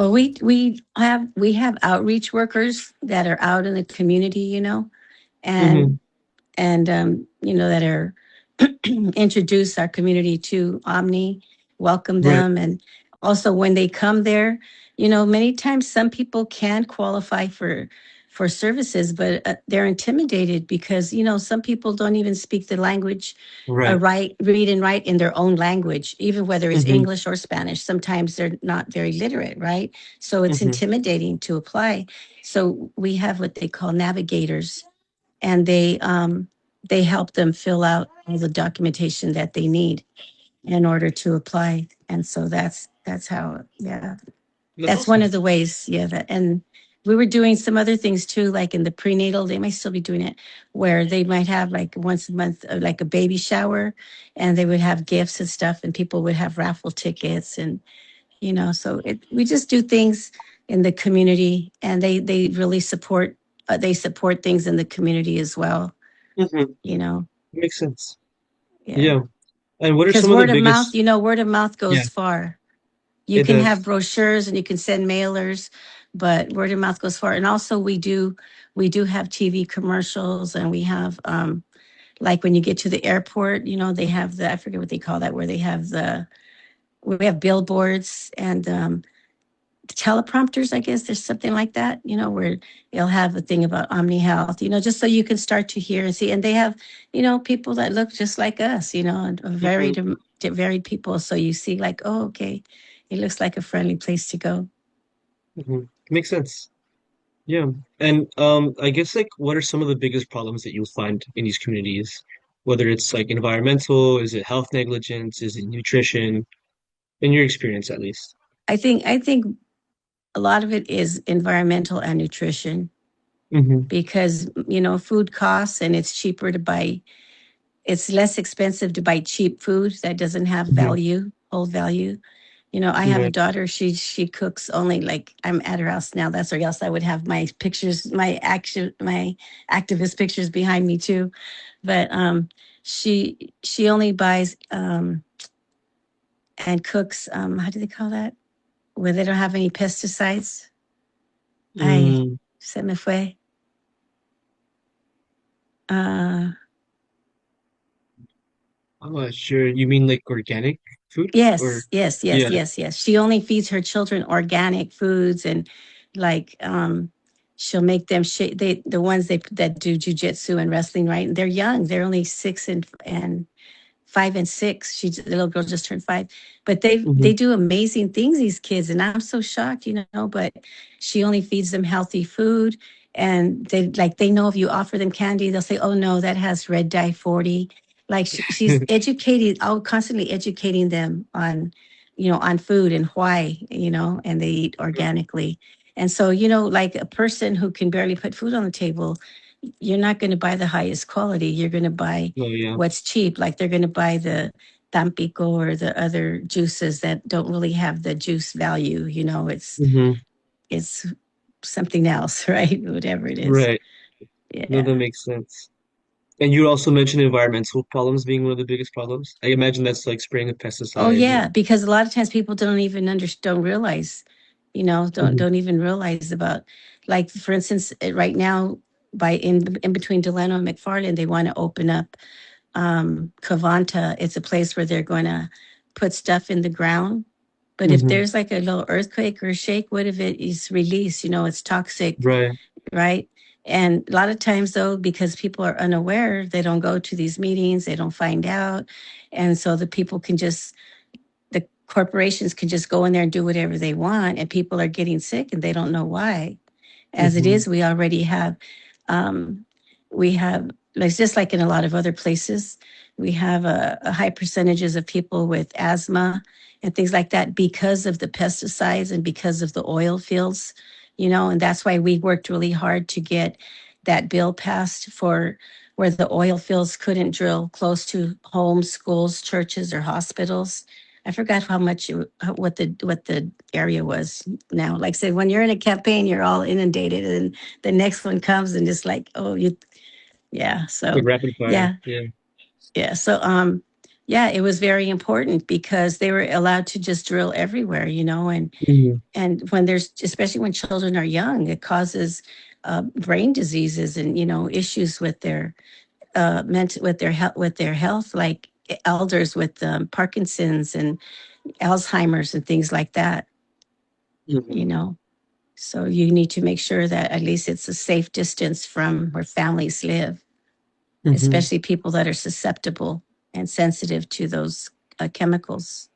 Well, we have outreach workers that are out in the community, Mm-hmm. and that are introduce our community to Omni, welcome Right. them, and also when they come there, many times some people can qualify for services, but they're intimidated because some people don't even speak the language, Right. read and write in their own language, even whether it's Mm-hmm. English or Spanish. Sometimes they're not very literate, right? So it's Mm-hmm. intimidating to apply. So we have what they call navigators, and they help them fill out all the documentation that they need in order to apply. And so that's how, yeah, That's that's one awesome. of the ways. Yeah, that. And we were doing some other things too, like in the prenatal, they might still be doing it, where they might have like once a month, like a baby shower, and they would have gifts and stuff, and people would have raffle tickets, and so we just do things in the community, and they really support. They support things in the community as well. Mm-hmm. You know, Makes sense. yeah. Yeah. And what are Because some of the biggest? word of mouth Yeah, goes far. You it can have does. brochures and you can send mailers, but word of mouth goes far. And also we do have TV commercials, and we have like when you get to the airport, they have I forget what they call that, where they have we have billboards and teleprompters, I guess there's something like that, where they'll have a thing about Omni Health, just so you can start to hear and see. And they have, people that look just like us, and Mm-hmm. varied people. So you see, like, oh, okay, it looks like a friendly place to go. Mm-hmm. Makes sense. Yeah. And I guess like what are some of the biggest problems that you'll find in these communities? Whether it's like environmental, is it health negligence, is it nutrition, in your experience at least? I think a lot of it is environmental and nutrition, Mm-hmm. because food costs, and it's cheaper to buy. It's less expensive to buy cheap food that doesn't have Mm-hmm. hold value. I have a Right. daughter. She cooks only, like, I'm at her house now. That's, or else I would have my pictures, my activist pictures behind me too. But she only buys and cooks. How do they call that? Where they don't have any pesticides. I Mm, Se me fue. Uh, I'm not sure. You mean like organic food or yes, yes, yes, yeah. yes, yes. She only feeds her children organic foods, and like she'll make them the ones that do jujitsu and wrestling, right? And they're young. They're only 6 and 5 and 6. The little girl just turned 5, but they Mm-hmm. do amazing things, these kids, and I'm so shocked, But she only feeds them healthy food, and they know if you offer them candy, they'll say, "Oh no, that has red dye 40." Like she's educated, constantly educating them on food and why, and they eat organically. And so, like a person who can barely put food on the table, you're not going to buy the highest quality. You're going to buy Oh yeah. what's cheap. Like they're going to buy the Tampico or the other juices that don't really have the juice value. Mm-hmm. It's something else, right? Whatever it is. Right. No, Yeah. that makes sense. And you also mentioned environmental problems being one of the biggest problems. I imagine that's like spraying of Oh pesticides yeah, and because a lot of times people don't even don't realize, Mhm. don't even realize about, like, for instance, right now, by in between Delano and McFarland, they want to open up Cavanta. It's a place where they're going to put stuff in the ground. But if Mhm. there's like a little earthquake or a shake, what if it is released? It's toxic, Right. right? And a lot of times, though, because people are unaware, they don't go to these meetings, they don't find out. And so the corporations can just go in there and do whatever they want, and people are getting sick and they don't know why. As it Hmm. is, we already have, um, like, just like in a lot of other places, we have a high percentages of people with asthma and things like that because of the pesticides and because of the oil fields, and that's why we worked really hard to get that bill passed for where the oil fields couldn't drill close to homes, schools, churches, or hospitals. I forgot how much what the area was now. Like I said, when you're in a campaign, you're all inundated, and the next one comes, and it's like, oh, yeah. Like So, rapid fire. yeah, Yeah. yeah. So, Yeah, it was very important because they were allowed to just drill everywhere, Hmm. and when there's, especially when children are young, it causes brain diseases and issues with their with their health, like elders with Parkinson's and Alzheimer's and things like that. Hmm. You know, so you need to make sure that at least it's a safe distance from where families live, Hmm. especially people that are susceptible and sensitive to those chemicals.